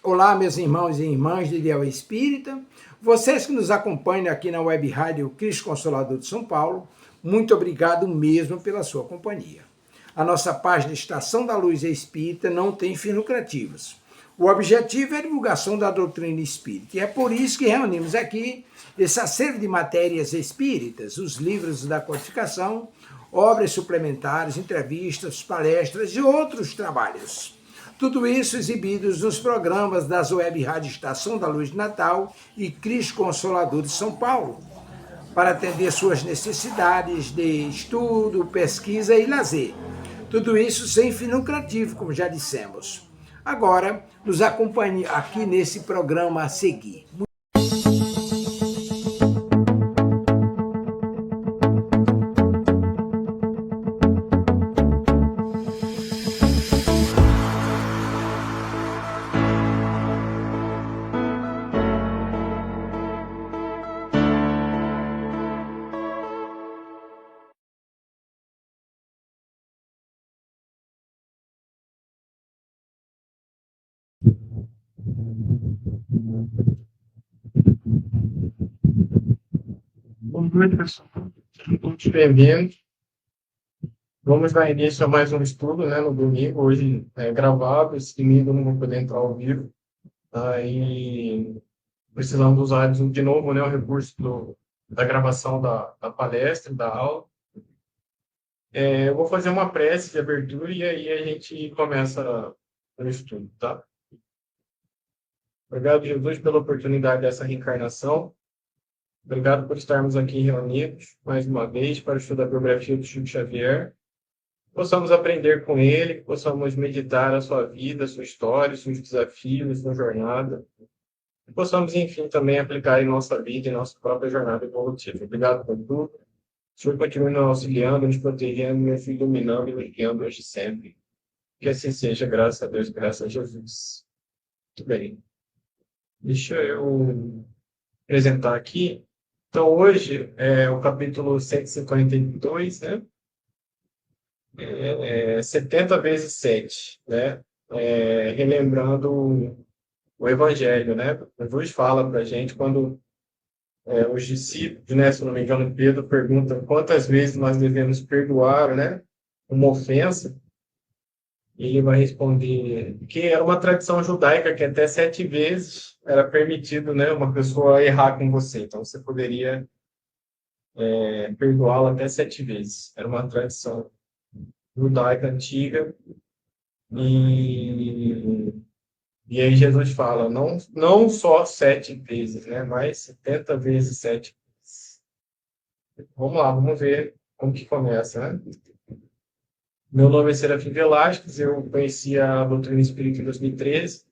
Olá, meus irmãos e irmãs de Ideal Espírita, vocês que nos acompanham aqui na Web Rádio Cristo Consolador de São Paulo, muito obrigado mesmo pela sua companhia. A nossa página Estação da Luz Espírita não tem fins lucrativos. O objetivo é a divulgação da doutrina espírita e é por isso que reunimos aqui esse acervo de matérias espíritas, os livros da codificação, obras suplementares, entrevistas, palestras e outros trabalhos. Tudo isso exibidos nos programas das Web Rádio Estação da Luz de Natal e Cristo Consolador de São Paulo, para atender suas necessidades de estudo, pesquisa e lazer. Tudo isso sem fim lucrativo, como já dissemos. Agora, nos acompanhe aqui nesse programa a seguir. Bom dia, pessoal. Todos bem-vindos. Vamos dar início a mais um estudo, né, no domingo. Hoje é gravado, esse domingo eu não vou poder entrar ao vivo. Aí precisamos usar de novo, né, o recurso da gravação da palestra, da aula. Eu vou fazer uma prece de abertura e aí a gente começa o estudo, tá? Obrigado, Jesus, pela oportunidade dessa reencarnação. Obrigado por estarmos aqui reunidos mais uma vez para estudar a biografia do Chico Xavier. Possamos aprender com ele, possamos meditar a sua vida, a sua história, os seus desafios, sua jornada. E possamos, enfim, também aplicar em nossa vida, em nossa própria jornada evolutiva. Obrigado por tudo. O Senhor continue nos auxiliando, nos protegendo, nos iluminando e nos guiando hoje e sempre. Que assim seja, graças a Deus, graças a Jesus. Muito bem. Deixa eu apresentar aqui. Então, hoje é o capítulo 152, né? 70 vezes 7, né? Relembrando o Evangelho, né? Jesus fala para a gente quando os discípulos, né, se não me engano, Pedro pergunta quantas vezes nós devemos perdoar, né, uma ofensa, e ele vai responder que era uma tradição judaica que até 7 vezes era permitido, né, uma pessoa errar com você. Então, você poderia perdoá-la até 7 vezes. Era uma tradição judaica antiga. E E aí Jesus fala, não só 7 vezes, né? Mas 70 vezes 7 vezes. Vamos lá, vamos ver como que começa, né? Meu nome é Serafim Velasquez, eu conheci a doutrina espírita em 2013.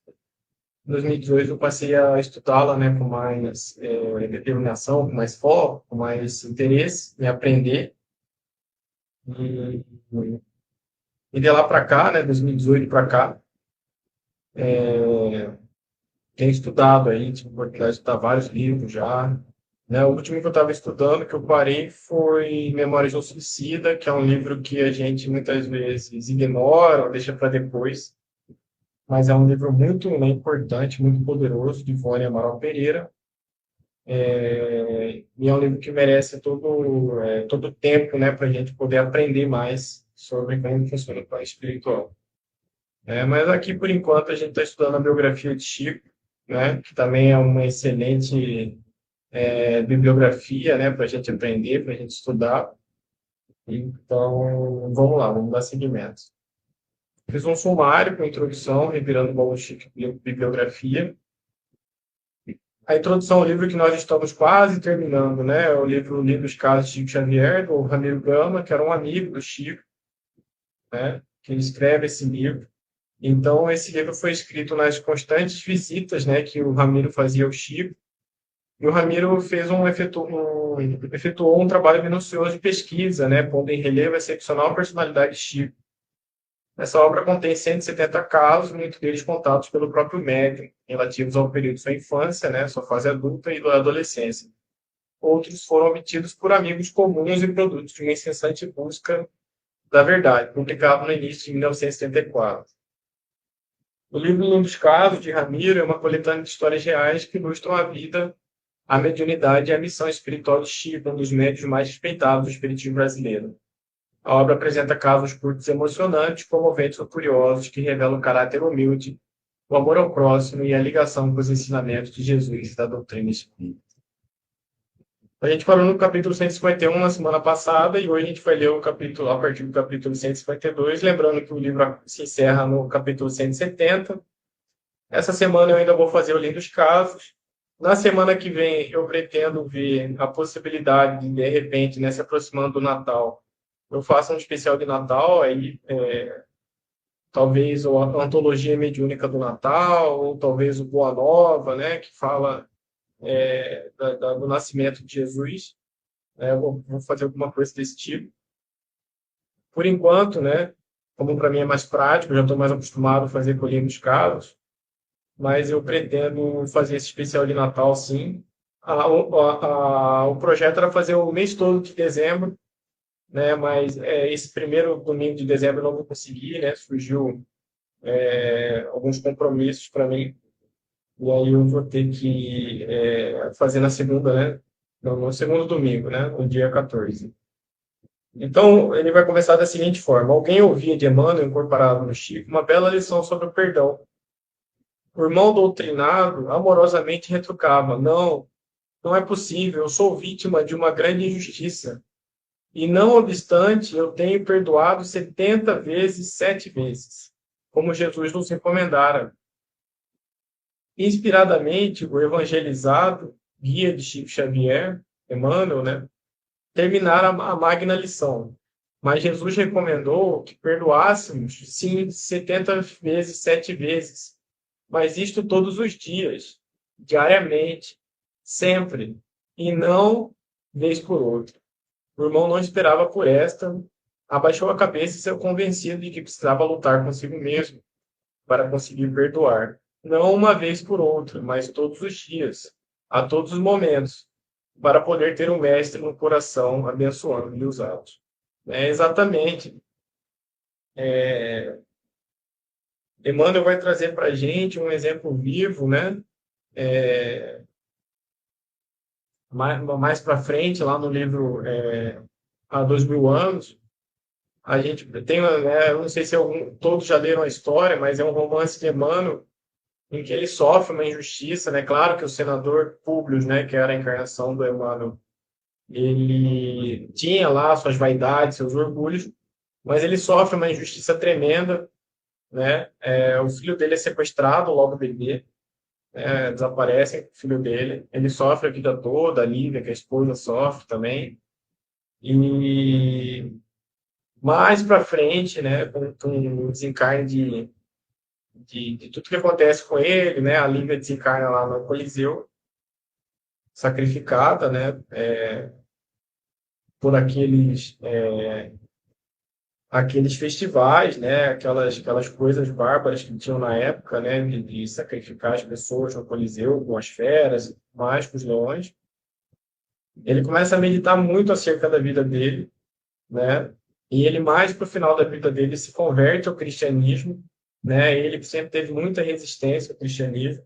Em 2018 eu passei a estudá-la, né, com mais determinação, com mais foco, com mais interesse em aprender. E, e de lá para cá, né, 2018 para cá, tenho estudado aí, tive a oportunidade de estudar vários livros já. Né? O último que eu estava estudando, que eu parei, foi Memórias de um Suicida, que é um livro que a gente muitas vezes ignora ou deixa para depois, mas é um livro muito, né, importante, muito poderoso, de Ivone Amaral Pereira. E é um livro que merece todo o tempo, né, para a gente poder aprender mais sobre como funciona o plano espiritual. Mas aqui, por enquanto, a gente está estudando a biografia de Chico, né, que também é uma excelente bibliografia, né, para a gente aprender, para a gente estudar. Então, vamos lá, vamos dar seguimento. Fiz um sumário com introdução, revirando o baú Chico bibliografia. A introdução ao livro que nós estamos quase terminando, né, é o livro Livros Casos de Chico Xavier, do Ramiro Gama, que era um amigo do Chico, né, que escreve esse livro. Então, esse livro foi escrito nas constantes visitas, né, que o Ramiro fazia ao Chico. E o Ramiro efetuou um trabalho minucioso de pesquisa, né, pondo em relevo a excepcional personalidade de Chico. Essa obra contém 170 casos, muitos deles contados pelo próprio médium, relativos ao período de sua infância, né, sua fase adulta e da adolescência. Outros foram obtidos por amigos comuns e produtos de uma incessante busca da verdade, publicado no início de 1974. O livro Um dos Casos, de Ramiro, é uma coletânea de histórias reais que ilustram a vida, a mediunidade e a missão espiritual de Chico, um dos médiuns mais respeitados do espiritismo brasileiro. A obra apresenta casos curtos e emocionantes, comoventes ou curiosos, que revelam o caráter humilde, o amor ao próximo e a ligação com os ensinamentos de Jesus e da doutrina espírita. A gente falou no capítulo 151 na semana passada e hoje a gente vai ler o capítulo, a partir do capítulo 152, lembrando que o livro se encerra no capítulo 170. Essa semana eu ainda vou fazer o livro dos casos. Na semana que vem eu pretendo ver a possibilidade de repente, né, se aproximando do Natal, eu faço um especial de Natal, aí talvez a Antologia Mediúnica do Natal, ou talvez o Boa Nova, né, que fala do nascimento de Jesus. Eu vou fazer alguma coisa desse tipo. Por enquanto, né, como para mim é mais prático, eu já estou mais acostumado a fazer colhendo os casos, mas eu pretendo fazer esse especial de Natal, sim. O projeto era fazer o mês todo de dezembro, né, mas esse primeiro domingo de dezembro eu não vou conseguir, né, surgiu alguns compromissos para mim, e aí eu vou ter que fazer na segunda, né, no segundo domingo, né, no dia 14. Então, ele vai começar da seguinte forma: alguém ouvia de Emmanuel, incorporado no Chico, uma bela lição sobre o perdão. O irmão doutrinado amorosamente retrucava: não, não é possível, eu sou vítima de uma grande injustiça. E não obstante, eu tenho perdoado 70 vezes, 7 vezes, como Jesus nos recomendara. Inspiradamente, o evangelizado, guia de Chico Xavier, Emmanuel, né, terminara a magna lição. Mas Jesus recomendou que perdoássemos, sim, 70 vezes, 7 vezes, mas isto todos os dias, diariamente, sempre, e não vez por outra. O irmão não esperava por esta, abaixou a cabeça e saiu convencido de que precisava lutar consigo mesmo para conseguir perdoar. Não uma vez por outra, mas todos os dias, a todos os momentos, para poder ter um mestre no coração abençoando-lhe os atos. É exatamente. Emmanuel vai trazer para a gente um exemplo vivo, né? Mais para frente, lá no livro Há 2000 anos, a gente tem, né, eu não sei se todos já leram a história, mas é um romance de Emmanuel em que ele sofre uma injustiça, né? Claro que o senador Públio, né, que era a encarnação do Emmanuel, ele tinha lá suas vaidades, seus orgulhos, mas ele sofre uma injustiça tremenda, né? O filho dele é sequestrado logo bebê, desaparece o filho dele, ele sofre a vida toda, a Lívia, que a esposa sofre também, e mais para frente, né, com o desencarne de tudo que acontece com ele, né, a Lívia desencarna lá no Coliseu, sacrificada, né, por aqueles festivais, né, aquelas coisas bárbaras que tinham na época, né, de sacrificar as pessoas no Coliseu com as feras, mais com os leões. Ele começa a meditar muito acerca da vida dele, né, e ele mais para o final da vida dele se converte ao cristianismo, né, ele sempre teve muita resistência ao cristianismo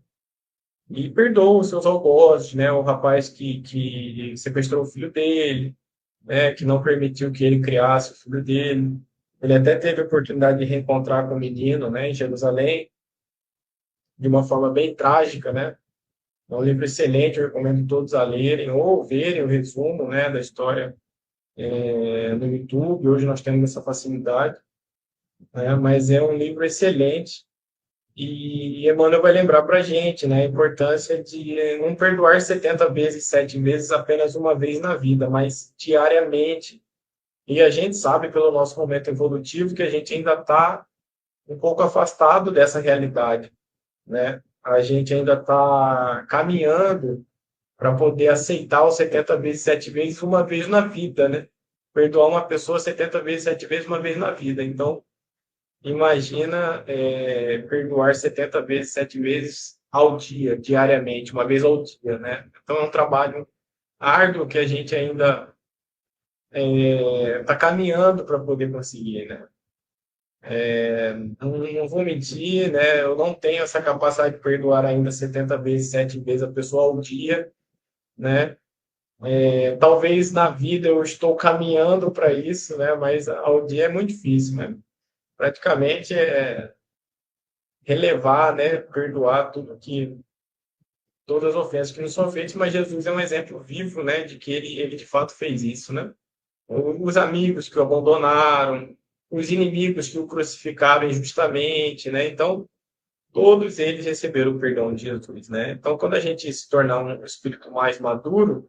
e perdoa os seus algozes, né, o rapaz que sequestrou o filho dele, né, que não permitiu que ele criasse o filho dele. Ele até teve a oportunidade de reencontrar com o menino, né, em Jerusalém, de uma forma bem trágica, né? É um livro excelente, eu recomendo todos a lerem ou verem o resumo, né, da história no YouTube. Hoje nós temos essa facilidade, né, mas é um livro excelente. E Emmanuel vai lembrar para a gente, né, a importância de não perdoar 70 vezes, 7 vezes apenas uma vez na vida, mas diariamente. E a gente sabe, pelo nosso momento evolutivo, que a gente ainda está um pouco afastado dessa realidade, né? A gente ainda está caminhando para poder aceitar os 70 vezes, 7 vezes, uma vez na vida, né? Perdoar uma pessoa 70 vezes, 7 vezes, uma vez na vida. Então, imagina perdoar 70 vezes, 7 vezes ao dia, diariamente, uma vez ao dia, né? Então, é um trabalho árduo que a gente ainda está caminhando para poder conseguir, né? Não vou mentir, né? Eu não tenho essa capacidade de perdoar ainda 70 vezes, 7 vezes a pessoa ao dia, né? Talvez na vida eu estou caminhando para isso, né? Mas ao dia é muito difícil, né? Praticamente é relevar, né? Perdoar todas as ofensas que nos são feitas, mas Jesus é um exemplo vivo, né? De que ele de fato fez isso, né? Os amigos que o abandonaram, os inimigos que o crucificaram injustamente, né? Então, todos eles receberam o perdão de Jesus, né? Então, quando a gente se tornar um espírito mais maduro,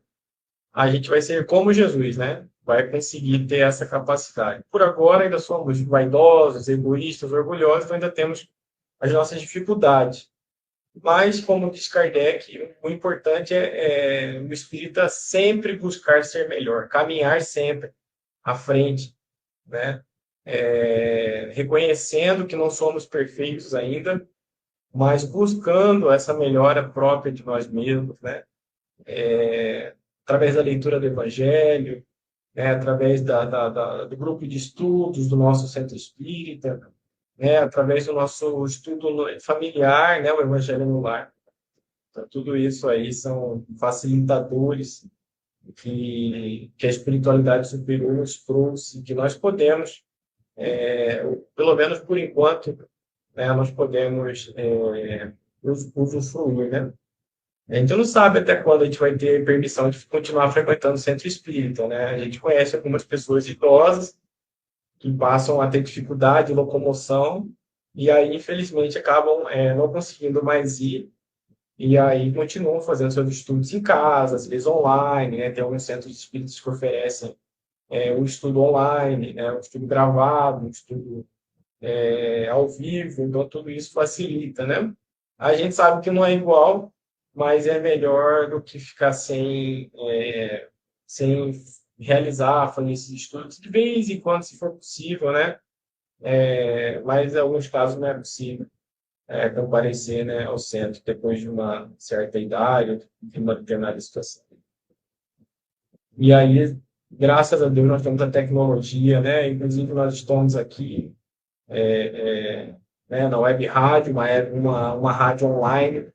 a gente vai ser como Jesus, né? Vai conseguir ter essa capacidade. Por agora, ainda somos vaidosos, egoístas, orgulhosos, então ainda temos as nossas dificuldades. Mas, como diz Kardec, o importante é o espírita sempre buscar ser melhor, caminhar sempre à frente, né? Reconhecendo que não somos perfeitos ainda, mas buscando essa melhora própria de nós mesmos, né? Através da leitura do Evangelho, né? Através do grupo de estudos do nosso centro espírita, né? Através do nosso estudo familiar, né? O Evangelho no Lar. Então, tudo isso aí são facilitadores que a espiritualidade superior nos trouxe, que nós podemos, pelo menos por enquanto, né, nós podemos usufruir, né? A gente não sabe até quando a gente vai ter permissão de continuar frequentando o centro espírita, né? A gente conhece algumas pessoas idosas que passam a ter dificuldade de locomoção e aí, infelizmente, acabam não conseguindo mais ir e aí continuam fazendo seus estudos em casa, às vezes online, né? Tem alguns centros espíritas que oferecem o estudo online, né? O estudo gravado, o estudo ao vivo, então tudo isso facilita, né? A gente sabe que não é igual, mas é melhor do que ficar sem realizar, fazer esses estudos, de vez em quando, se for possível, né? Mas em alguns casos não é possível comparecer, né, ao centro depois de uma certa idade, de uma determinada situação. E aí, graças a Deus, nós temos a tecnologia, né? Inclusive, nós estamos aqui né, na web rádio, uma rádio online,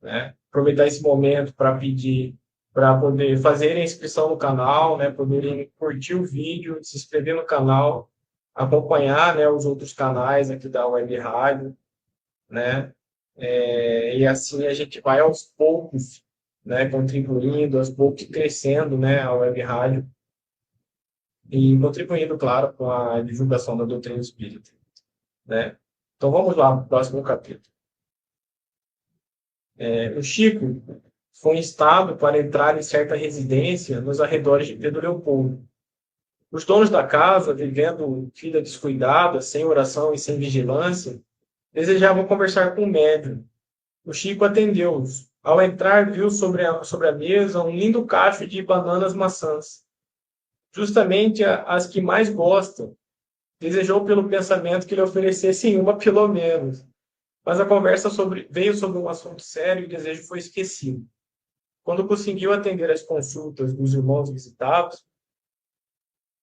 né? Aproveitar esse momento para pedir para poder fazer a inscrição no canal, né? Poderem curtir o vídeo, se inscrever no canal, acompanhar, né, os outros canais aqui da web rádio, né? E assim a gente vai aos poucos, né, contribuindo, aos poucos crescendo, né, a web rádio e contribuindo, claro, com a divulgação da doutrina espírita, né? Então vamos lá para o próximo capítulo. O Chico foi instado para entrar em certa residência nos arredores de Pedro Leopoldo. Os donos da casa, vivendo vida descuidada, sem oração e sem vigilância, desejavam conversar com o médium. O Chico atendeu-os. Ao entrar, viu sobre a mesa um lindo cacho de bananas maçãs, justamente as que mais gostam. Desejou pelo pensamento que lhe oferecessem uma pelo menos. Mas a conversa veio sobre um assunto sério e o desejo foi esquecido. Quando conseguiu atender às consultas dos irmãos visitados,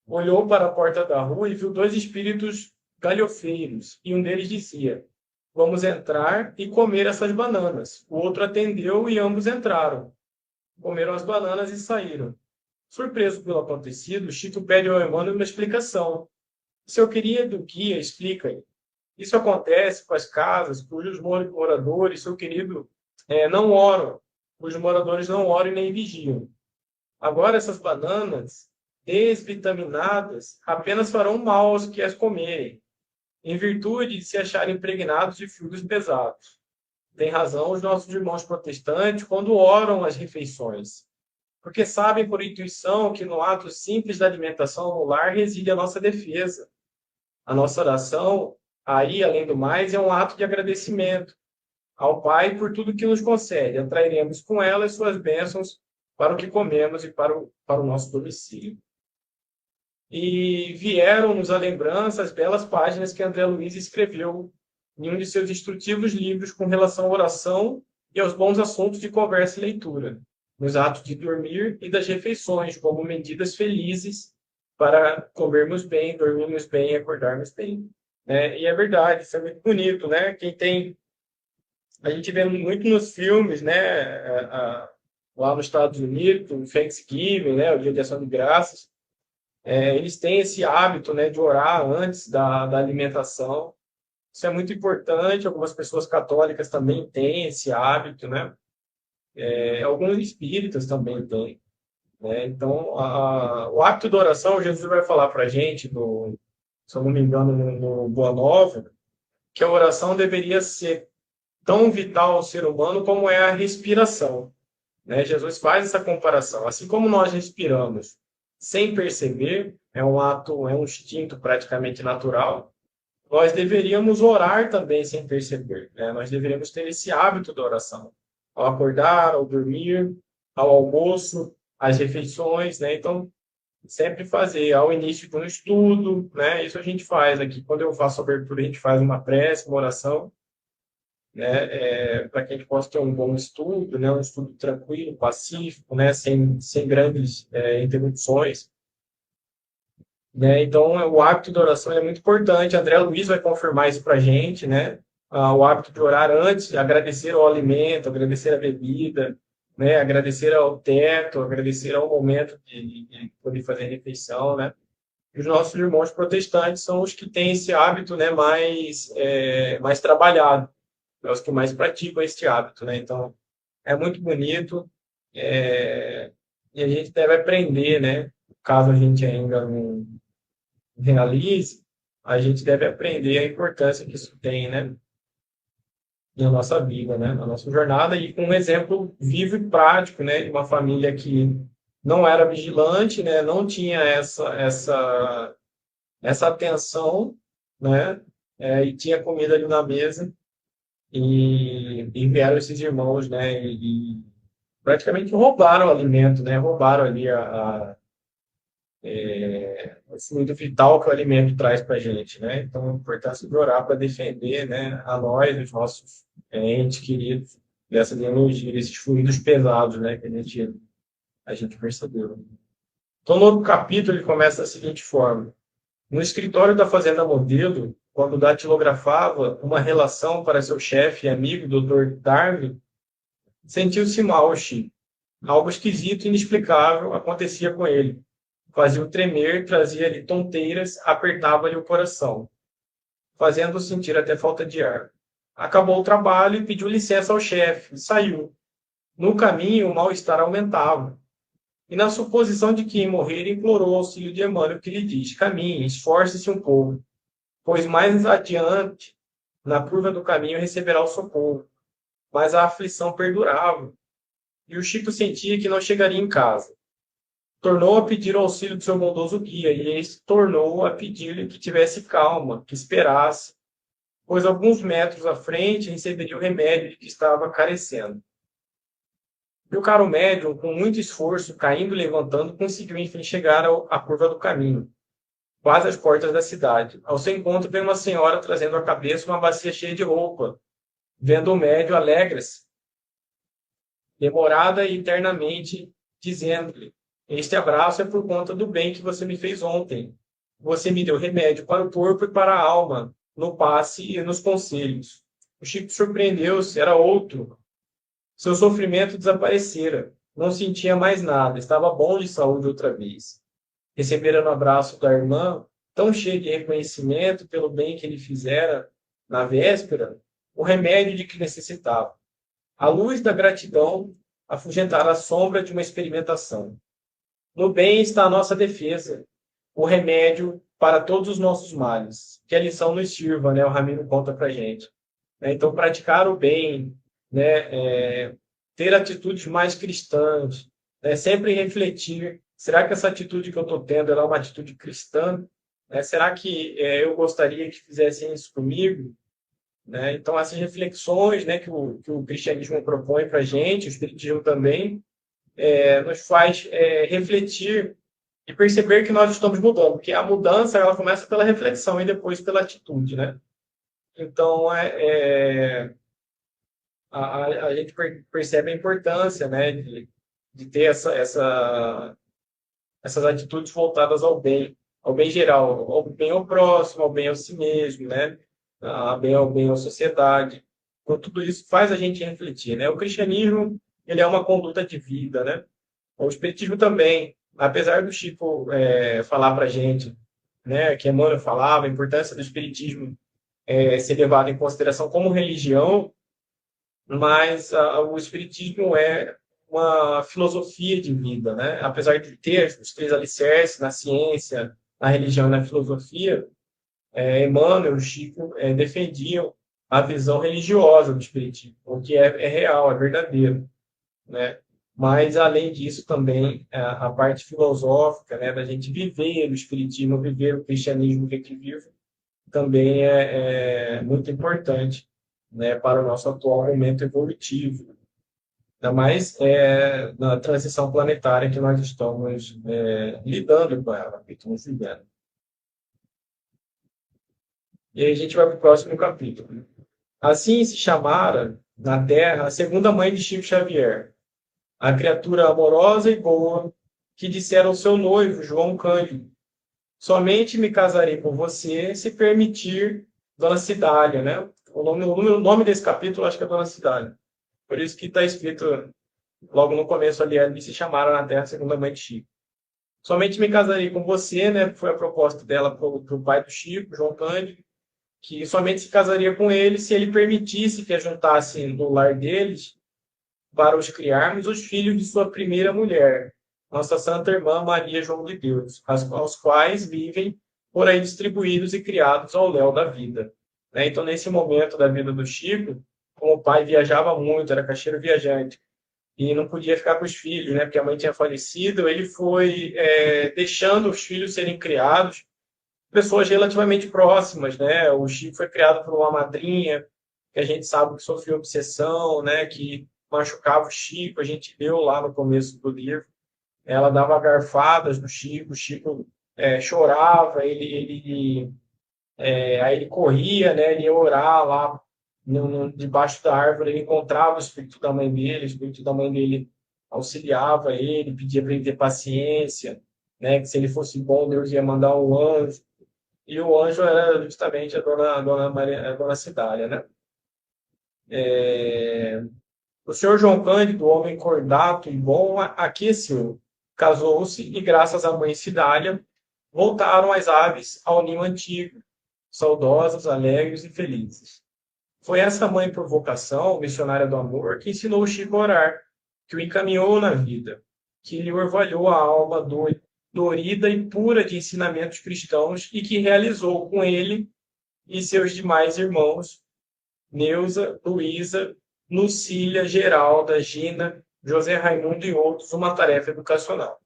olhou para a porta da rua e viu dois espíritos galhofeiros, e um deles dizia: "Vamos entrar e comer essas bananas." O outro atendeu e ambos entraram. Comeram as bananas e saíram. Surpreso pelo acontecido, Chico pede ao Emmanuel uma explicação. "Seu querido guia, explica-lhe. Isso acontece com as casas cujos moradores, seu querido, não oram, cujos moradores não oram e nem vigiam. Agora, essas bananas desvitaminadas apenas farão mal aos que as comerem, em virtude de se acharem impregnados de fluidos pesados. Tem razão os nossos irmãos protestantes quando oram as refeições, porque sabem por intuição que no ato simples da alimentação no lar reside a nossa defesa. A nossa oração, aí, além do mais, é um ato de agradecimento ao Pai por tudo que nos concede. Atrairemos com ela as suas bênçãos para o que comemos e para o nosso domicílio." E vieram-nos à lembrança as belas páginas que André Luiz escreveu em um de seus instrutivos livros com relação à oração e aos bons assuntos de conversa e leitura, nos atos de dormir e das refeições, como medidas felizes para comermos bem, dormirmos bem e acordarmos bem. né? E é verdade, isso é muito bonito, né? A gente vê muito nos filmes, né? Lá nos Estados Unidos, o Thanksgiving, né? O Dia de Ação de Graças, eles têm esse hábito, né? De orar antes da alimentação. Isso é muito importante. Algumas pessoas católicas também têm esse hábito, né? Alguns espíritas também têm, né? Então, o hábito da oração, Jesus vai falar para a gente, se eu não me engano, no Boa Nova, que a oração deveria ser tão vital ao ser humano como é a respiração, né? Jesus faz essa comparação. Assim como nós respiramos sem perceber, é um ato, é um instinto praticamente natural, nós deveríamos orar também sem perceber, né? Nós deveríamos ter esse hábito da oração. Ao acordar, ao dormir, ao almoço, às refeições, né? Então, sempre fazer ao início de um estudo, né? Isso a gente faz aqui. Quando eu faço a abertura, a gente faz uma prece, uma oração, né? Para que a gente possa ter um bom estudo, né? Um estudo tranquilo, pacífico, né? Sem grandes interrupções, né? Então, o hábito de oração é muito importante. André Luiz vai confirmar isso para a gente, né? O hábito de orar antes, agradecer ao alimento, agradecer a bebida, né? Agradecer ao teto, agradecer ao momento de poder fazer a refeição, né? E os nossos irmãos protestantes são os que têm esse hábito, né? Mais trabalhado, é os que mais praticam esse hábito, né? Então, é muito bonito, e a gente deve aprender, né? Caso a gente ainda não realize, a gente deve aprender a importância que isso tem, né, na nossa vida, né, na nossa jornada, e com um exemplo vivo e prático, né, de uma família que não era vigilante, né, não tinha essa atenção, né, e tinha comida ali na mesa, e vieram esses irmãos, né, e praticamente roubaram o alimento, né, roubaram ali esse fluido vital que o alimento traz para a gente, né? Então, a importância de orar para defender, né, a nós, os nossos entes queridos, dessa energia, desses fluidos pesados, né, que a gente percebeu. Então, no outro capítulo, ele começa da seguinte forma: no escritório da Fazenda Modelo, quando datilografava uma relação para seu chefe e amigo, Dr. Darwin, sentiu-se mal, Chico. Algo esquisito e inexplicável acontecia com ele. Fazia-o tremer, trazia-lhe tonteiras, apertava-lhe o coração, fazendo-o sentir até falta de ar. Acabou o trabalho e pediu licença ao chefe. Saiu. No caminho, o mal-estar aumentava. E na suposição de que ia morrer, implorou o auxílio de Emmanuel, que lhe diz: caminhe, esforce-se um pouco, pois mais adiante, na curva do caminho, receberá o socorro. Mas a aflição perdurava, e o Chico sentia que não chegaria em casa. Tornou a pedir o auxílio do seu bondoso guia, e este tornou a pedir-lhe que tivesse calma, que esperasse, pois alguns metros à frente receberia o remédio de que estava carecendo. E o caro médium, com muito esforço, caindo e levantando, conseguiu enfim chegar à curva do caminho, quase às portas da cidade. Ao seu encontro veio uma senhora trazendo à cabeça uma bacia cheia de roupa. Vendo o médium, alegra-se, demorada e eternamente, dizendo-lhe: este abraço é por conta do bem que você me fez ontem. Você me deu remédio para o corpo e para a alma, no passe e nos conselhos. O Chico surpreendeu-se, era outro. Seu sofrimento desaparecera. Não sentia mais nada, estava bom de saúde outra vez. Recebera no abraço da irmã, tão cheio de reconhecimento pelo bem que ele fizera na véspera, o remédio de que necessitava. A luz da gratidão afugentará a sombra de uma experimentação. No bem está a nossa defesa, o remédio para todos os nossos males. Que a lição nos sirva, né? O Ramiro conta para a gente. Então, praticar o bem, né? Ter atitudes mais cristãs, né? Sempre refletir: será que essa atitude que eu estou tendo é uma atitude cristã? Será que eu gostaria que fizessem isso comigo? Né? Então, essas reflexões, né, que o cristianismo propõe para a gente, o espiritismo também, nos faz refletir e perceber que nós estamos mudando, porque a mudança ela começa pela reflexão e depois pela atitude, né? Então, a gente percebe a importância, né, de ter essas atitudes voltadas ao bem, ao bem geral, ao bem ao próximo, ao bem a si mesmo, né? Ao bem à sociedade. Então, tudo isso faz a gente refletir, né? O cristianismo, ele é uma conduta de vida, né? O espiritismo também, apesar do Chico falar para a gente, né, que Emmanuel falava, a importância do espiritismo ser levado em consideração como religião, mas o espiritismo é uma filosofia de vida, né? Apesar de ter os três alicerces na ciência, na religião e na filosofia, Emmanuel e Chico defendiam a visão religiosa do espiritismo, o que é real, é verdadeiro, né? Mas, além disso, também a parte filosófica, né, da gente viver o espiritismo, viver o cristianismo que aqui vive, também é muito importante, né, para o nosso atual momento evolutivo. Ainda mais na transição planetária que nós estamos lidando com ela, que estamos vivendo. E aí a gente vai para o próximo capítulo. Assim se chamara na Terra a segunda mãe de Chico Xavier, a criatura amorosa e boa que dissera ao seu noivo, João Cândido: somente me casarei com você se permitir Dona Cidália, né? O nome desse capítulo acho que é Dona Cidália. Por isso que está escrito logo no começo ali, eles se chamaram na Terra segunda mãe de Chico. Somente me casarei com você, né? Foi a proposta dela para o pai do Chico, João Cândido, que somente se casaria com ele se ele permitisse que a juntasse no lar deles para os criarmos os filhos de sua primeira mulher, nossa Santa Irmã Maria João de Deus, aos quais vivem por aí distribuídos e criados ao léu da vida. Né? Então, nesse momento da vida do Chico, como o pai viajava muito, era caixeiro viajante, e não podia ficar com os filhos, né? Porque a mãe tinha falecido, ele foi deixando os filhos serem criados, pessoas relativamente próximas, né? O Chico foi criado por uma madrinha, que a gente sabe que sofreu obsessão, né? Que machucava o Chico, a gente leu lá no começo do livro. Ela dava garfadas no Chico, o Chico chorava, aí ele corria, né? Ele ia orar lá debaixo da árvore, ele encontrava o espírito da mãe dele, o espírito da mãe dele auxiliava ele, pedia para ele ter paciência, né? Que se ele fosse bom, Deus ia mandar um anjo. E o anjo era justamente a dona Maria, a dona Cidália, né? O senhor João Cândido, homem cordato e bom, aqueceu, casou-se e, graças à mãe Cidália, voltaram as aves ao ninho antigo, saudosas, alegres e felizes. Foi essa mãe por vocação, missionária do amor, que ensinou o Chico a orar, que o encaminhou na vida, que lhe orvalhou a alma dorida e pura de ensinamentos cristãos e que realizou com ele e seus demais irmãos, Neuza, Luísa, Lucília, Geralda, Gina, José Raimundo e outros, uma tarefa educacional.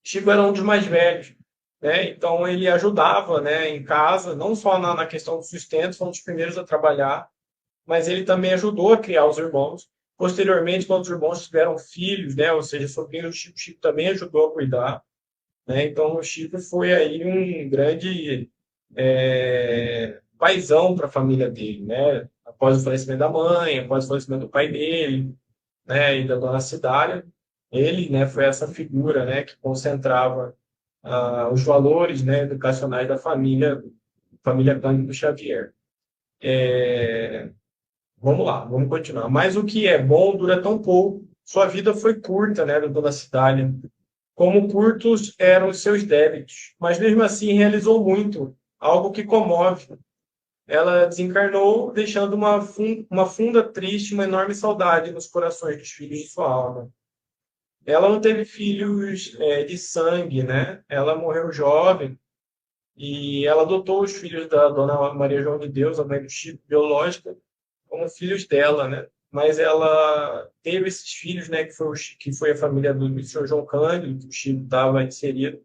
Chico era um dos mais velhos, né? Então ele ajudava, né, em casa, não só na questão do sustento, foi um dos primeiros a trabalhar, mas ele também ajudou a criar os irmãos. Posteriormente, quando os irmãos tiveram filhos, né, ou seja, sobrinhos do Chico, Chico também ajudou a cuidar, né? Então o Chico foi aí um grande paizão para a família dele, né? Após o falecimento da mãe, após o falecimento do pai dele, né, e da dona Cidália, ele, né, foi essa figura, né, que concentrava os valores, né, educacionais da família Cândido Xavier. Vamos lá, vamos continuar. Mas o que é bom dura tão pouco. Sua vida foi curta, né, da dona Cidália. Como curtos eram os seus débitos, mas mesmo assim realizou muito, algo que comove. Ela desencarnou, deixando uma funda triste, uma enorme saudade nos corações dos filhos de sua alma. Ela não teve filhos de sangue, né? Ela morreu jovem e ela adotou os filhos da Dona Maria João de Deus, a mãe do Chico, biológica, como filhos dela, né? Mas ela teve esses filhos, né? Que foi a família do senhor João Cândido, que o Chico estava inserido,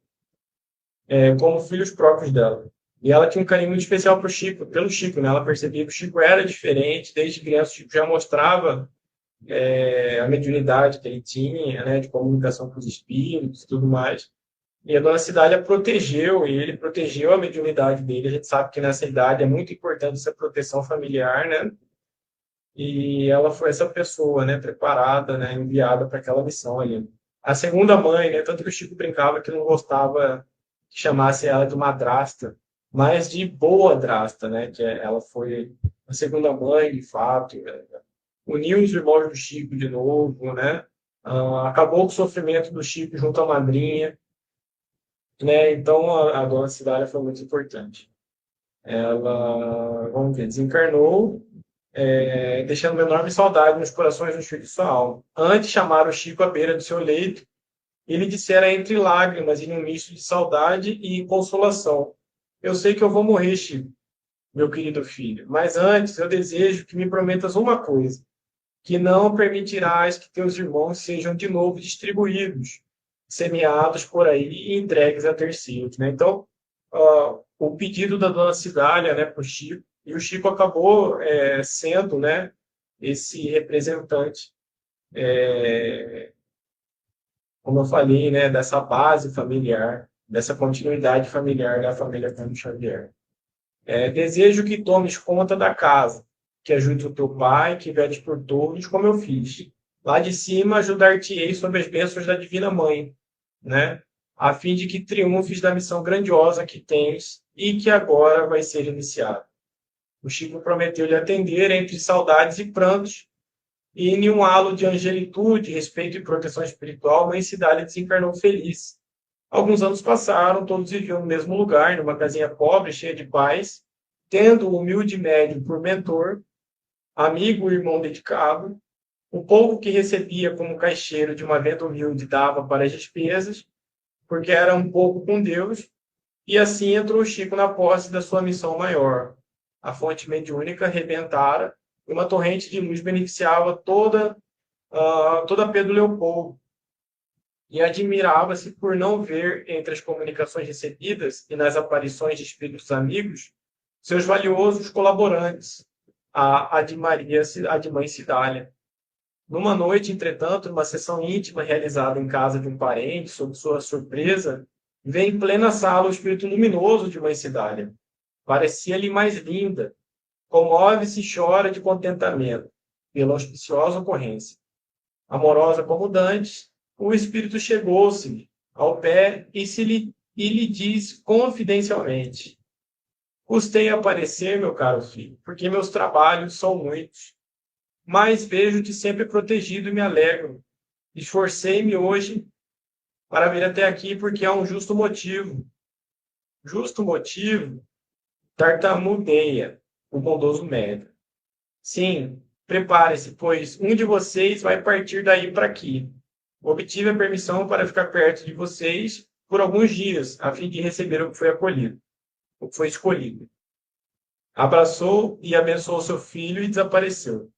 como filhos próprios dela. E ela tinha um carinho muito especial pelo Chico, né? Ela percebia que o Chico era diferente, desde criança o Chico já mostrava a mediunidade que ele tinha, né? De comunicação com os espíritos e tudo mais. E a dona Cidália protegeu ele, protegeu a mediunidade dele. A gente sabe que nessa idade é muito importante essa proteção familiar, né? E ela foi essa pessoa, né? Preparada, né? Enviada para aquela missão ali. A segunda mãe, né? Tanto que o Chico brincava que não gostava que chamasse ela de madrasta, mas de boa drasta, né? Ela foi a segunda mãe, de fato, né? Uniu os irmãos do Chico de novo, né? Acabou com o sofrimento do Chico junto à madrinha, né? Então a dona Cidália foi muito importante. Ela, vamos ver, desencarnou, deixando uma enorme saudade nos corações dos filhos de sua alma. Antes chamaram o Chico à beira do seu leito e lhe dissera entre lágrimas e num misto de saudade e consolação: eu sei que eu vou morrer, Chico, meu querido filho, mas antes eu desejo que me prometas uma coisa, que não permitirás que teus irmãos sejam de novo distribuídos, semeados por aí e entregues a terceiros, né? Então, o pedido da dona Cidália, né, para o Chico, e o Chico acabou sendo, né, esse representante, como eu falei, né, dessa base familiar, dessa continuidade familiar da família Cândido Xavier. Desejo que tomes conta da casa, que ajude o teu pai, que vede por todos, como eu fiz. Lá de cima, ajudar-te-ei sob as bênçãos da Divina Mãe, né? A fim de que triunfes da missão grandiosa que tens e que agora vai ser iniciada. O Chico prometeu lhe atender entre saudades e prantos, e em um halo de angelitude, respeito e proteção espiritual, Mãe Cidália desencarnou feliz. Alguns anos passaram, todos viviam no mesmo lugar, numa casinha pobre, cheia de paz, tendo o humilde médium por mentor, amigo e irmão dedicado. O povo que recebia como caixeiro de uma venda humilde dava para as despesas, porque era um pouco com Deus, e assim entrou Chico na posse da sua missão maior. A fonte mediúnica rebentara, e uma torrente de luz beneficiava toda Pedro Leopoldo, e admirava-se por não ver entre as comunicações recebidas e nas aparições de espíritos amigos seus valiosos colaborantes, a de Maria, a de Mãe Cidália. Numa noite, entretanto, numa sessão íntima realizada em casa de um parente, sob sua surpresa, vê em plena sala o espírito luminoso de Mãe Cidália. Parecia-lhe mais linda. Comove-se e chora de contentamento pela auspiciosa ocorrência. Amorosa como dantes, o espírito chegou-se ao pé e lhe diz confidencialmente: custei aparecer, meu caro filho, porque meus trabalhos são muitos, mas vejo-te sempre protegido e me alegro. Esforcei-me hoje para vir até aqui porque há um justo motivo. Justo motivo? Tartamudeia o bondoso médico. Sim, prepare-se, pois um de vocês vai partir daí para aqui. Obtive a permissão para ficar perto de vocês por alguns dias, a fim de receber o que foi acolhido, o que foi escolhido. Abraçou e abençoou seu filho e desapareceu.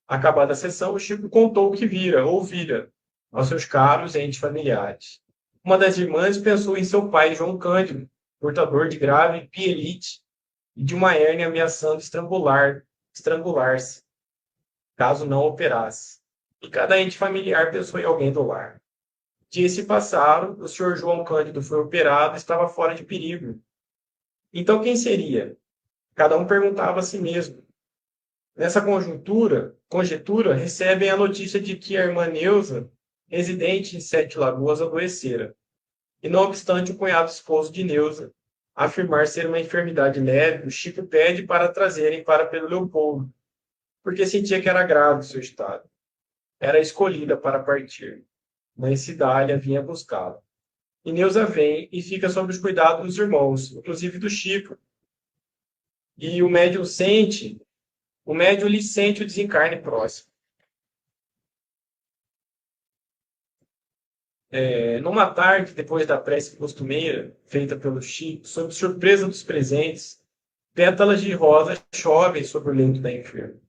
Acabada a sessão, o Chico contou o que ouvira, aos seus caros entes familiares. Uma das irmãs pensou em seu pai, João Cândido, portador de grave pielite e de uma hérnia ameaçando estrangular-se, caso não operasse. E cada ente familiar pensou em alguém do lar. Dias se passaram, o senhor João Cândido foi operado e estava fora de perigo. Então quem seria? Cada um perguntava a si mesmo. Nessa conjetura, recebem a notícia de que a irmã Neuza, residente em Sete Lagoas, adoecera. E não obstante o cunhado esposo de Neuza afirmar ser uma enfermidade leve, o Chico pede para trazerem para Pedro Leopoldo, porque sentia que era grave o seu estado. Era escolhida para partir. Mãe Cidália vinha buscá-la. E Neuza vem e fica sob os cuidados dos irmãos, inclusive do Chico. E o médium lhe sente o desencarne próximo. Numa tarde, depois da prece costumeira, feita pelo Chico, sob surpresa dos presentes, pétalas de rosa chovem sobre o leito da enferma.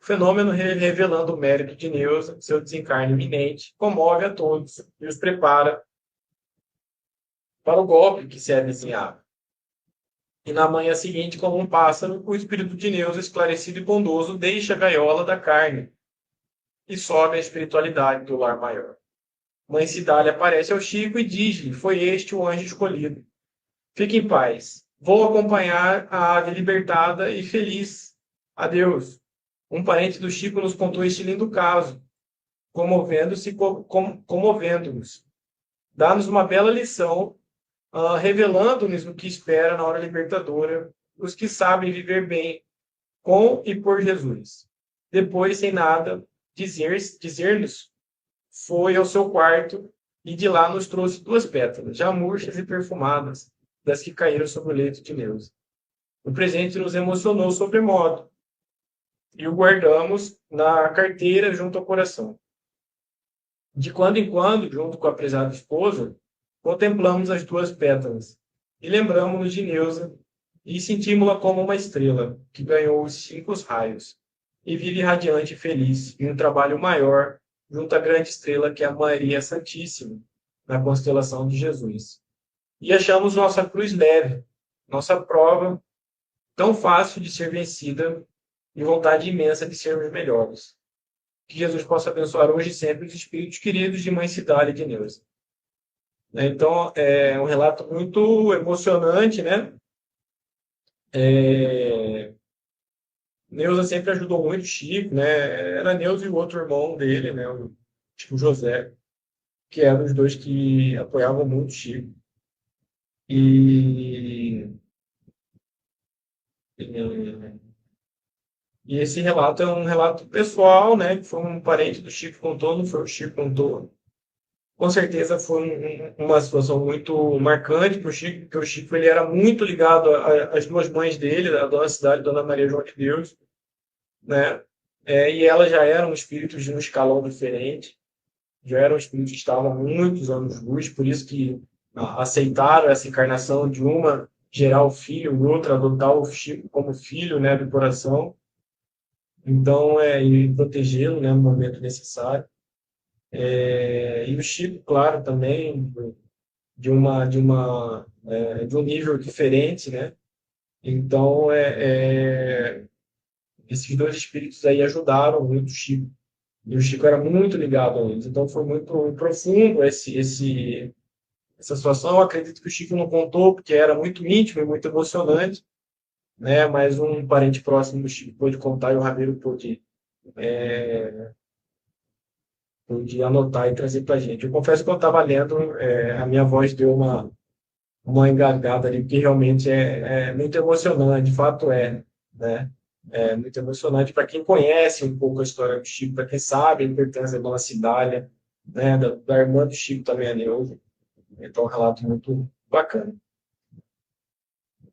O fenômeno, revelando o mérito de Neuza, seu desencarne iminente, comove a todos e os prepara para o golpe que se avizinhava. E na manhã seguinte, como um pássaro, o espírito de Neuza, esclarecido e bondoso, deixa a gaiola da carne e sobe à espiritualidade do lar maior. Mãe Cidália aparece ao Chico e diz-lhe: foi este o anjo escolhido. Fique em paz. Vou acompanhar a ave libertada e feliz. Adeus. Um parente do Chico nos contou este lindo caso, comovendo-nos. Dá-nos uma bela lição revelando-nos o que espera na hora libertadora, os que sabem viver bem com e por Jesus. Depois, sem nada dizer-nos, foi ao seu quarto e de lá nos trouxe 2 pétalas, já murchas e perfumadas, das que caíram sobre o leito de Neuza. O presente nos emocionou sobremodo e o guardamos na carteira junto ao coração. De quando em quando, junto com a prezada esposa, contemplamos as 2 pétalas e lembramos-nos de Neuza e sentimos-la como uma estrela que ganhou os 5 raios e vive radiante e feliz em um trabalho maior junto à grande estrela que é a Maria Santíssima, na constelação de Jesus. E achamos nossa cruz leve, nossa prova tão fácil de ser vencida e vontade imensa de sermos melhores. Que Jesus possa abençoar hoje e sempre os espíritos queridos de Mãe Cidália e de Neuza. Então, é um relato muito emocionante, né? Neuza sempre ajudou muito o Chico, né? Era Neuza e o outro irmão dele, né? O Chico José, que eram os dois que apoiavam muito o Chico. E esse relato é um relato pessoal, né? Que foi um parente do Chico que contou, não foi o Chico que contou. Com certeza foi uma situação muito marcante para o Chico, porque o Chico ele era muito ligado às 2 mães dele, a Dona Cidade e a Dona Maria João de Deus, né? E elas já eram espíritos de um escalão diferente, já eram espíritos que estavam há muitos anos-luz, por isso que aceitaram essa encarnação de uma gerar o filho, e outra adotar o Chico como filho, né, do coração. Então, e protegê-lo, né, no momento necessário. E o Chico, claro, também de um nível diferente, né? Então, esses 2 espíritos aí ajudaram muito o Chico. E o Chico era muito ligado a eles. Então, foi muito profundo essa situação. Eu acredito que o Chico não contou, porque era muito íntimo e muito emocionante, né? Mas um parente próximo do Chico pôde contar e o Ramiro pôde anotar e trazer para a gente. Eu confesso que eu estava lendo, a minha voz deu uma engasgada ali, porque realmente é muito emocionante, de fato né? É muito emocionante para quem conhece um pouco a história do Chico, para quem sabe a importância da Dona Cidália, né? Da irmã do Chico também, a Neuza. Então, um relato muito bacana.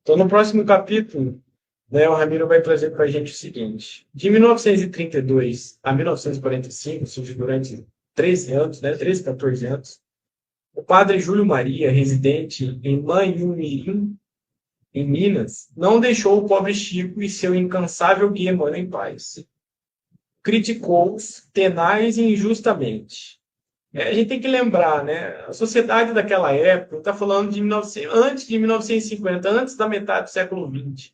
Então, no próximo capítulo, né, o Ramiro vai trazer para a gente o seguinte. De 1932 a 1945, ou seja, durante 13 anos, né, 13, 14 anos, o padre Júlio Maria, residente em Manhumirim, em Minas, não deixou o pobre Chico e seu incansável guia Emmanuel em paz. Criticou-os tenaz e injustamente. A gente tem que lembrar, né? A sociedade daquela época, está falando de antes de 1950, antes da metade do século XX.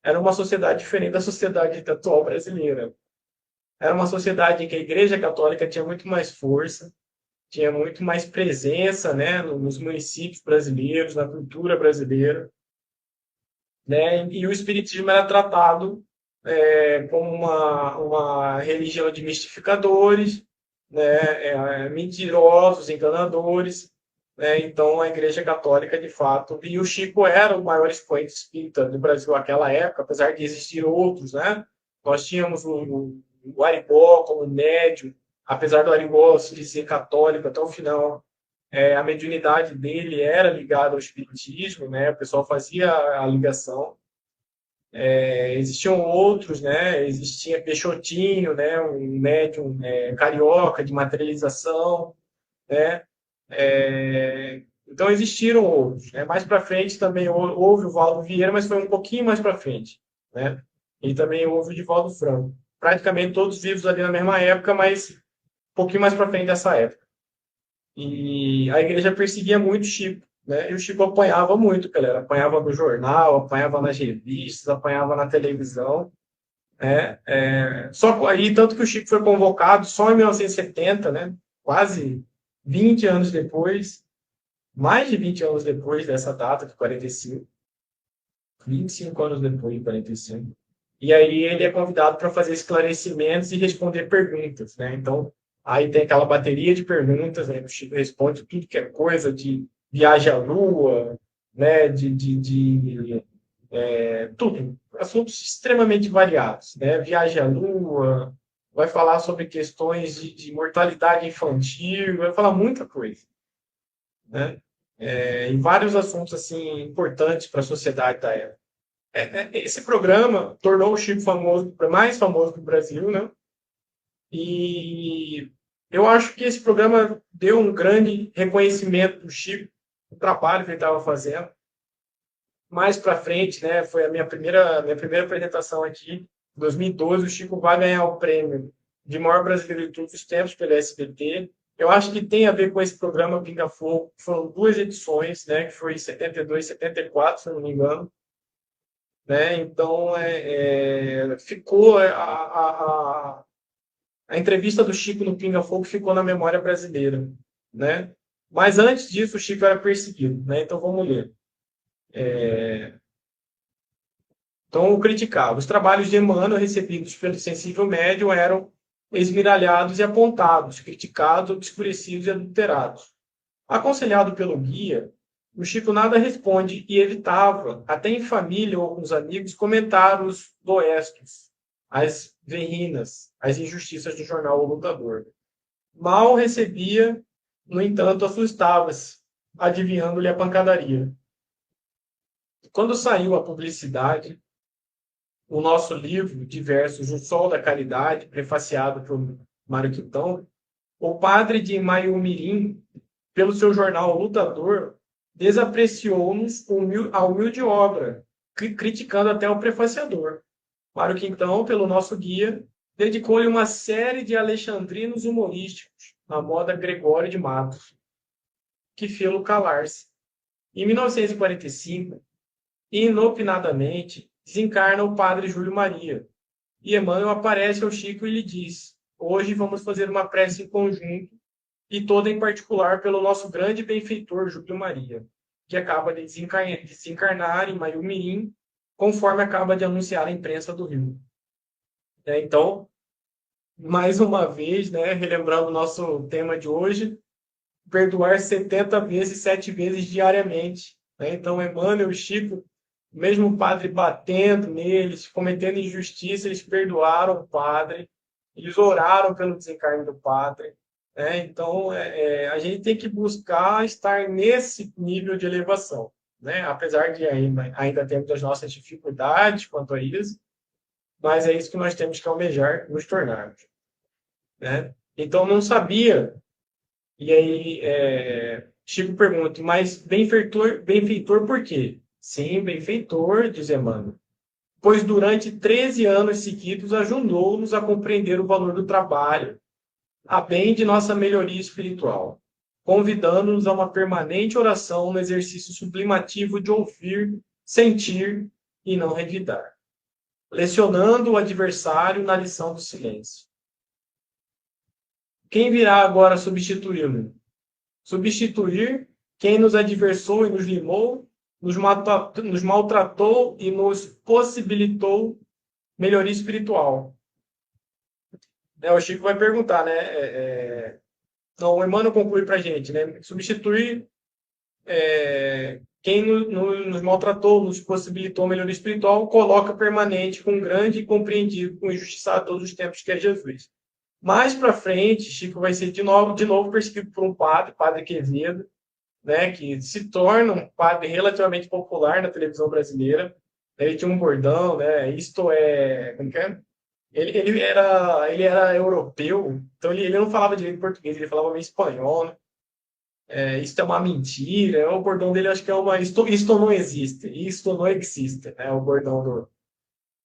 Era uma sociedade diferente da sociedade atual brasileira. Era uma sociedade em que a Igreja Católica tinha muito mais força, tinha muito mais presença, né, nos municípios brasileiros, na cultura brasileira, né? E o espiritismo era tratado como uma religião de mistificadores, né, mentirosos, enganadores, né? Então a Igreja Católica, de fato, e o Chico era o maior expoente espírita do Brasil naquela época, apesar de existir outros, né? Nós tínhamos o Arigó como médium, apesar do Arigó se dizer católico até o final, a mediunidade dele era ligada ao espiritismo, né? O pessoal fazia a ligação. Existiam outros, né? Existia Peixotinho, né? Um médium carioca de materialização, né? Então existiram outros, né? Mais para frente também houve o Valdo Vieira, mas foi um pouquinho mais para frente, né? E também houve o Divaldo Franco. Praticamente todos vivos ali na mesma época, mas um pouquinho mais para frente dessa época. E a igreja perseguia muito Chico, né? E o Chico apanhava muito, galera. Apanhava no jornal, apanhava nas revistas, apanhava na televisão, né? Só aí, tanto que o Chico foi convocado só em 1970, né? Quase 20 anos depois, mais de 20 anos depois dessa data, de 45, 25 anos depois de 45. E aí ele é convidado para fazer esclarecimentos e responder perguntas, né? Então, aí tem aquela bateria de perguntas, né? O Chico responde tudo que é coisa de viagem à Lua, né, tudo, assuntos extremamente variados, né, viagem à Lua, vai falar sobre questões de mortalidade infantil, vai falar muita coisa, né, em vários assuntos assim importantes para a sociedade da época. Esse programa tornou o Chico famoso, mais famoso do Brasil, né? E eu acho que esse programa deu um grande reconhecimento do Chico, do trabalho que ele estava fazendo. Mais para frente, né, foi a minha primeira apresentação aqui, em 2012, o Chico vai ganhar o prêmio de maior brasileiro de todos os tempos pela SBT. Eu acho que tem a ver com esse programa Pinga Fogo. Foram 2 edições, né, que foi em 72 e 74, se eu não me engano. Né? Então, ficou a entrevista do Chico no Pinga Fogo ficou na memória brasileira, né? Mas antes disso, o Chico era perseguido, né? Então vamos ler. Então, o criticava. Os trabalhos de Emmanuel recebidos pelo sensível médium eram esmiralhados e apontados, criticados, obscurecidos e adulterados. Aconselhado pelo guia, o Chico nada responde e evitava, até em família ou com os amigos, comentar os doestos, as verrinas, as injustiças do jornal O Lutador. Mal recebia, no entanto, assustava-se, adivinhando-lhe a pancadaria. Quando saiu a publicidade, o nosso livro de versos O Sol da Caridade, prefaciado por Mário Quintão, o padre de Maiumirim, pelo seu jornal Lutador, desapreciou-nos a humilde obra, criticando até o prefaciador. Mário Quintão, pelo nosso guia, dedicou-lhe uma série de alexandrinos humorísticos, na moda Gregório de Matos, que fê-lo calar-se. Em 1945, inopinadamente, desencarna o padre Júlio Maria, e Emmanuel aparece ao Chico e lhe diz: hoje vamos fazer uma prece em conjunto, e toda em particular pelo nosso grande benfeitor Júlio Maria, que acaba de desencarnar em Maiumirim, conforme acaba de anunciar a imprensa do Rio. Então, mais uma vez, né, relembrando o nosso tema de hoje, perdoar 70 vezes, 7 vezes diariamente. Né? Então, Emmanuel e Chico, mesmo o padre batendo neles, cometendo injustiça, eles perdoaram o padre, eles oraram pelo desencarne do padre. Né? Então, a gente tem que buscar estar nesse nível de elevação. Né? Apesar de ainda termos as nossas dificuldades quanto a isso, mas é isso que nós temos que almejar, nos tornarmos. Né? Então, não sabia. E aí, Chico pergunta, mas benfeitor por quê? Sim, benfeitor, diz Emmanuel, pois durante 13 anos seguidos ajudou-nos a compreender o valor do trabalho, a bem de nossa melhoria espiritual, convidando-nos a uma permanente oração no exercício sublimativo de ouvir, sentir e não revidar, lecionando o adversário na lição do silêncio. Quem virá agora substituí-lo? Substituir quem nos adversou e nos limou, nos maltratou e nos possibilitou melhoria espiritual. O Chico vai perguntar, né? Então, o Emmanuel conclui para a gente, né? Substituir quem nos maltratou, nos possibilitou melhoria espiritual, coloca permanente com grande e compreendido, com injustiçado todos os tempos, que é Jesus. Mais para frente, Chico vai ser de novo perseguido por um padre Quevedo, né, que se torna um padre relativamente popular na televisão brasileira. Ele tinha um bordão, né? Isto é, como que é? Ele era europeu, então ele não falava direito português, ele falava meio espanhol, né? Isto é uma mentira. O bordão dele acho que é isto não existe, isto não existe, né? O bordão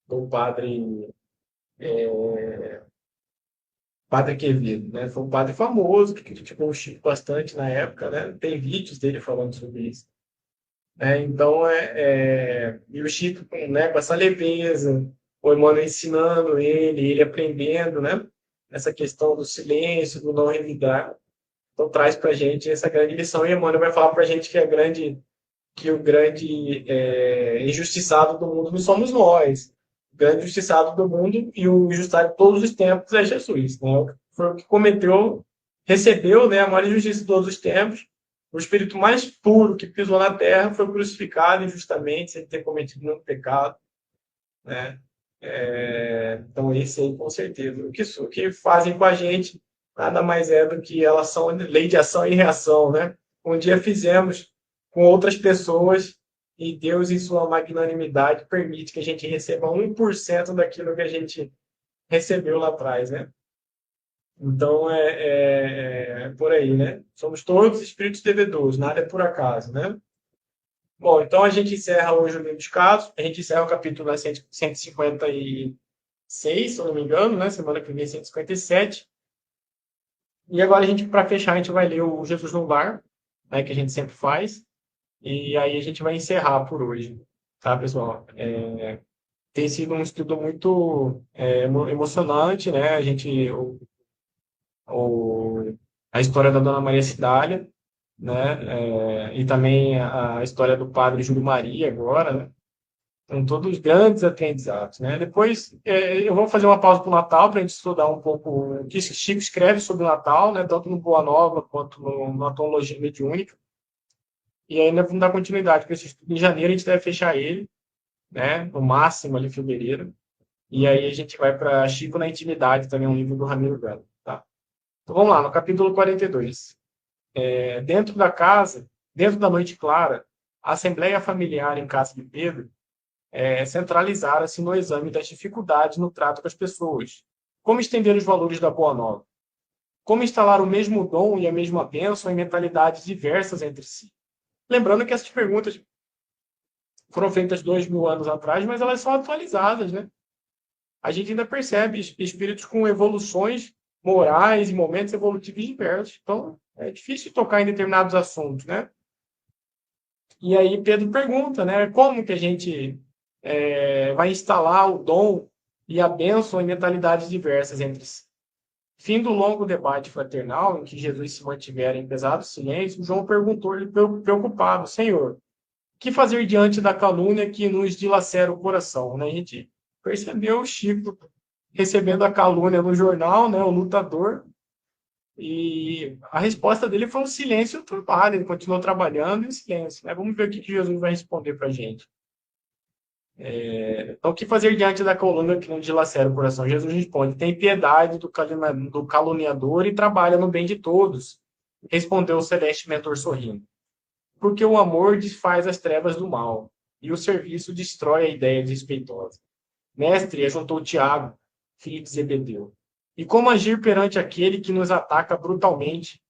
do padre Padre Quevedo, né? Foi um padre famoso que criticou o Chico bastante na época, né? Tem vídeos dele falando sobre isso. Então, e o Chico, né, com essa leveza, o Emmanuel ensinando ele aprendendo, né? Essa questão do silêncio, do não revidar. Então, traz para a gente essa grande lição. E Emmanuel vai falar para a gente que o grande injustiçado do mundo não somos nós. O grande injustiçado do mundo e o injustiçado de todos os tempos é Jesus. Né? Foi o que cometeu, recebeu, né, a maior injustiça de todos os tempos, O espírito mais puro que pisou na terra foi crucificado injustamente, sem ter cometido nenhum pecado, né? Então, esse aí, com certeza. O que fazem com a gente nada mais é do que elas são lei de ação e reação, né? Um dia fizemos com outras pessoas e Deus, em sua magnanimidade, permite que a gente receba 1% daquilo que a gente recebeu lá atrás, né? Então, é por aí, né? Somos todos espíritos devedores, nada é por acaso, né? Bom, então a gente encerra hoje o livro dos casos, a gente encerra o capítulo 156, se eu não me engano, né? Semana que vem, 157. E agora a gente, para fechar, a gente vai ler o Jesus no Lar, né? Que a gente sempre faz. E aí a gente vai encerrar por hoje, tá, pessoal? Tem sido um estudo muito emocionante, né? O, a história da Dona Maria Cidália, né? E também a história do padre Júlio Maria agora, né? São todos grandes aprendizados, né? Depois eu vou fazer uma pausa para o Natal para a gente estudar um pouco o que Chico escreve sobre o Natal, né? Tanto no Boa Nova quanto na Teologia Mediúnica. E aí nós vamos dar continuidade para esse estudo. Em janeiro a gente deve fechar ele, né? No máximo ali em fevereiro. E aí a gente vai para Chico na Intimidade, também um livro do Ramiro Galo, tá? Então vamos lá, no capítulo 42. Dentro da casa, dentro da noite clara, a assembleia familiar em casa de Pedro centralizara-se no exame das dificuldades no trato com as pessoas. Como estender os valores da Boa Nova? Como instalar o mesmo dom e a mesma bênção em mentalidades diversas entre si? Lembrando que essas perguntas foram feitas 2000 anos atrás, mas elas são atualizadas, né? A gente ainda percebe espíritos com evoluções morais e momentos evolutivos diversos. Então, é difícil tocar em determinados assuntos, né? E aí Pedro pergunta, né? Como que a gente vai instalar o dom e a bênção em mentalidades diversas entre si? Fim do longo debate fraternal, em que Jesus se mantivera em pesado silêncio, João perguntou-lhe preocupado, Senhor, que fazer diante da calúnia que nos dilacera o coração? Né? A gente percebeu o Chico recebendo a calúnia no jornal, né, o lutador, e a resposta dele foi um silêncio turbado, ele continuou trabalhando em silêncio. Né? Vamos ver o que Jesus vai responder para a gente. Então, o que fazer diante da calúnia que nos dilacera o coração? Jesus responde, tem piedade do caluniador e trabalha no bem de todos, respondeu o celeste mentor sorrindo. Porque o amor desfaz as trevas do mal, e o serviço destrói a ideia desrespeitosa. Mestre, ajuntou Tiago, filho de Zebedeu. E como agir perante aquele que nos ataca brutalmente?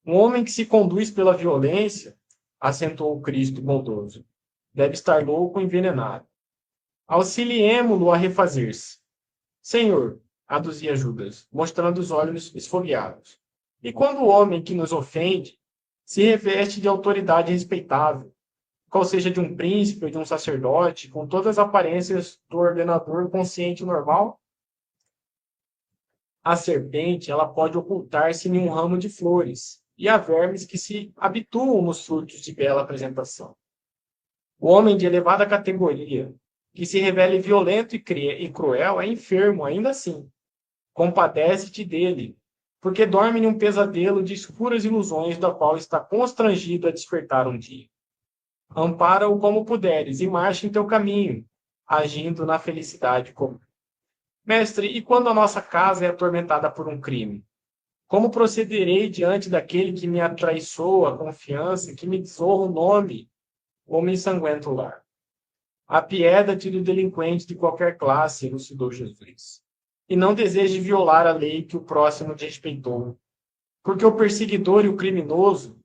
Um homem que se conduz pela violência, acentuou o Cristo bondoso, deve estar louco ou envenenado. Auxiliemo-lo a refazer-se. Senhor, aduzia Judas, mostrando os olhos esfogueados. E quando o homem que nos ofende se reveste de autoridade respeitável, qual seja de um príncipe ou de um sacerdote, com todas as aparências do ordenador consciente e normal? A serpente, ela pode ocultar-se em um ramo de flores, e há vermes que se habituam nos frutos de bela apresentação. O homem de elevada categoria, que se revele violento e cruel, é enfermo ainda assim. Compadece-te dele, porque dorme em um pesadelo de escuras ilusões da qual está constrangido a despertar um dia. Ampara-o como puderes e marcha em teu caminho, agindo na felicidade comum. Mestre, e quando a nossa casa é atormentada por um crime? Como procederei diante daquele que me atraiçoa a confiança, que me desonra o nome, ou me ensanguenta o lar? Apieda-te do delinquente de qualquer classe, elucidou Jesus. E não deseje violar a lei que o próximo te respeitou. Porque o perseguidor e o criminoso,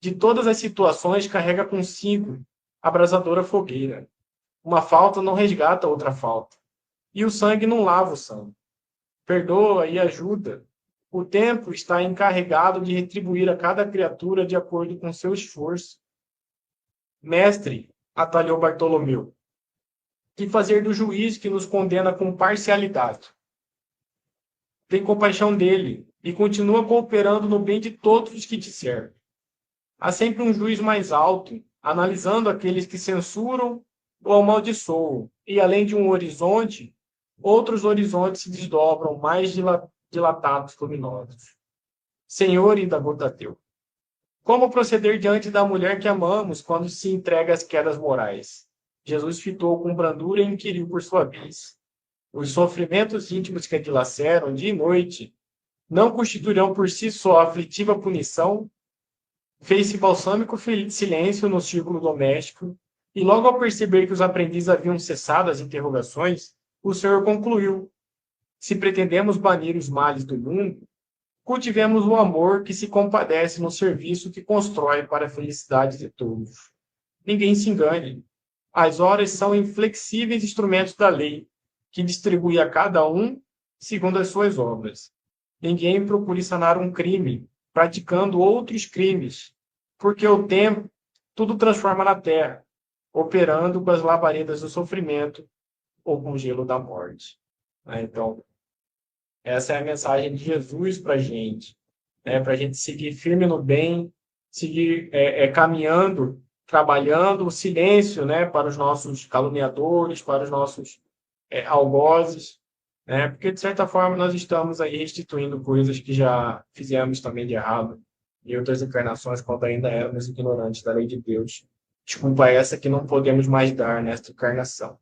de todas as situações, carrega consigo a abrasadora fogueira. Uma falta não resgata outra falta. E o sangue não lava o sangue. Perdoa e ajuda. O tempo está encarregado de retribuir a cada criatura de acordo com seu esforço. Mestre, atalhou Bartolomeu, que fazer do juiz que nos condena com parcialidade? Tem compaixão dele e continua cooperando no bem de todos os que te servem. Há sempre um juiz mais alto, analisando aqueles que censuram ou amaldiçoam, e além de um horizonte, outros horizontes se desdobram mais dilatados, luminosos. Senhor, indagou Tadeu, Como proceder diante da mulher que amamos quando se entrega às quedas morais? Jesus fitou com brandura e inquiriu por sua vez. Os sofrimentos íntimos que a dilaceram dia e noite não constituirão por si só aflitiva punição? Fez-se balsâmico silêncio no círculo doméstico, e logo ao perceber que os aprendizes haviam cessado as interrogações, o Senhor concluiu: se pretendemos banir os males do mundo, cultivemos o amor que se compadece no serviço que constrói para a felicidade de todos. Ninguém se engane. As horas são inflexíveis instrumentos da lei, que distribui a cada um segundo as suas obras. Ninguém procure sanar um crime, praticando outros crimes, porque o tempo tudo transforma na terra, operando com as labaredas do sofrimento ou com o gelo da morte. Então, essa é a mensagem de Jesus para a gente, para a gente seguir firme no bem, seguir caminhando, trabalhando o silêncio, para os nossos caluniadores, para os nossos algozes, porque, de certa forma, nós estamos aí restituindo coisas que já fizemos também de errado em outras encarnações, quando ainda éramos ignorantes da lei de Deus. Desculpa essa que não podemos mais dar nesta encarnação,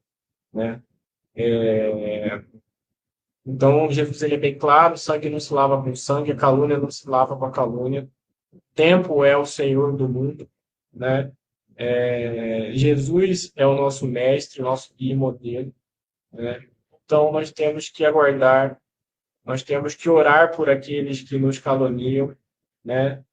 né? Então, Jesus ele é bem claro: sangue não se lava com sangue, a calúnia não se lava com a calúnia. O tempo é o Senhor do mundo, né? Jesus é o nosso mestre, nosso guia e modelo, né? Então, nós temos que aguardar, nós temos que orar por aqueles que nos caluniam, né?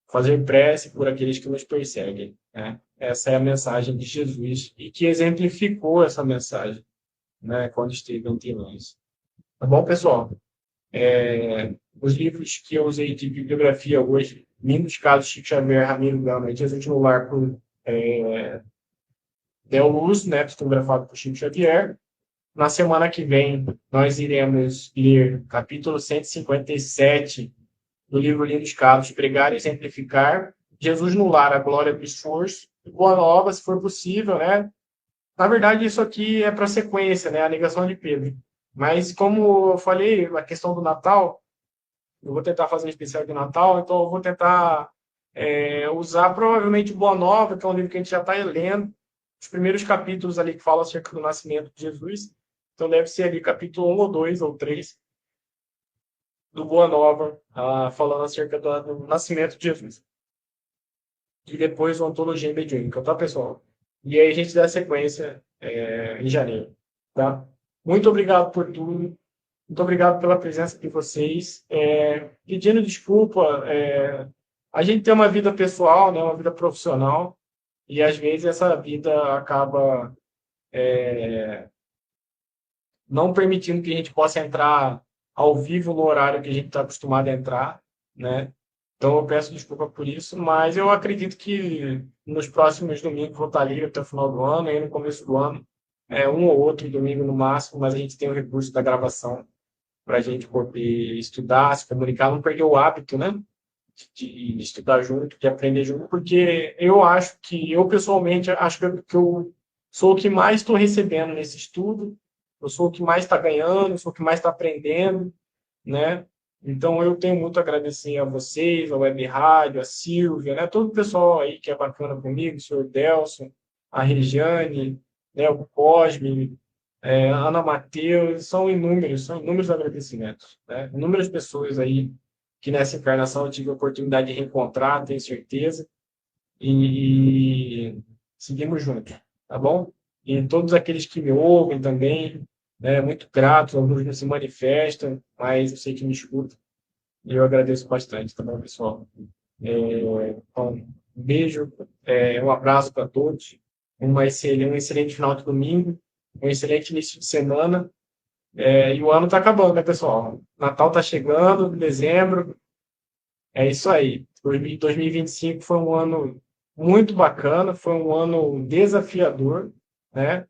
Fazer prece por aqueles que nos perseguem, né? Essa é a mensagem de Jesus e que exemplificou essa mensagem, né, quando esteve entre nós. Tá bom, pessoal? Os livros que eu usei de bibliografia hoje: Lindos Casos, Chico Xavier, Ramiro Gama e Jesus no Lar, por Del Luz, né, psicografado por Chico Xavier. Na semana que vem, nós iremos ler capítulo 157 do livro Lindos Casos, Pregar e Exemplificar, Jesus no Lar, a Glória do Esforço, Boa Nova, se for possível, né? Na verdade, isso aqui é para sequência, né? A negação de Pedro. Mas, como eu falei, a questão do Natal, eu vou tentar fazer um especial de Natal, então eu vou tentar usar provavelmente Boa Nova, que é um livro que a gente já está lendo, os primeiros capítulos ali que falam acerca do nascimento de Jesus. Então deve ser ali capítulo 1 ou 2 ou 3 do Boa Nova, falando acerca do nascimento de Jesus. E depois o Ontologia Mediúnica, tá, pessoal? E aí a gente dá sequência em janeiro, tá? Muito obrigado por tudo. Muito obrigado pela presença de vocês. Pedindo desculpa, a gente tem uma vida pessoal, né, uma vida profissional, e às vezes essa vida acaba não permitindo que a gente possa entrar ao vivo no horário que a gente está acostumado a entrar, né? Então eu peço desculpa por isso, mas eu acredito que nos próximos domingos vou estar livre até o final do ano, e no começo do ano, um ou outro domingo no máximo, mas a gente tem o recurso da gravação para a gente poder estudar, se comunicar, não perder o hábito, né? De estudar junto, de aprender junto, porque eu acho que, eu pessoalmente, acho que eu sou o que mais estou recebendo nesse estudo, eu sou o que mais está ganhando, eu sou o que mais está aprendendo, né? Então, eu tenho muito a agradecer a vocês, a Web Rádio, a Silvia, né? Todo o pessoal aí que é bacana comigo, o senhor Delson, a Regiane, né? O Cosme, a Ana Matheus, são inúmeros agradecimentos, né? Inúmeras pessoas aí que nessa encarnação eu tive a oportunidade de reencontrar, tenho certeza, e seguimos juntos, tá bom? E todos aqueles que me ouvem também, né, muito grato, alguns não se manifestam, mas eu sei que me escutam, e eu agradeço bastante, tá bom, pessoal? Então, um beijo, um abraço para todos, um excelente final de domingo, um excelente início de semana, e o ano está acabando, né, pessoal? Natal está chegando, dezembro, é isso aí. 2025 foi um ano muito bacana, foi um ano desafiador, né?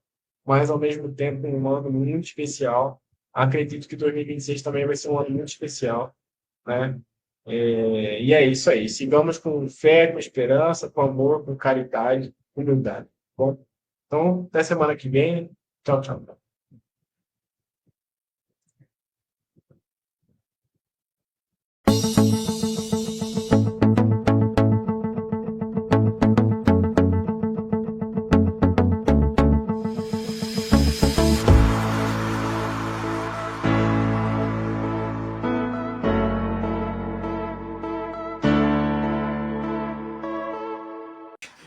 Mas, ao mesmo tempo, um ano muito especial. Acredito que 2026 também vai ser um ano muito especial, né? E é isso aí. Sigamos com fé, com esperança, com amor, com caridade, com humildade. Bom, então, até semana que vem. Tchau, tchau.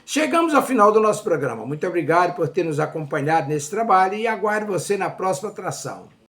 Chegamos ao final do nosso programa. Muito obrigado por ter nos acompanhado nesse trabalho e aguardo você na próxima atração.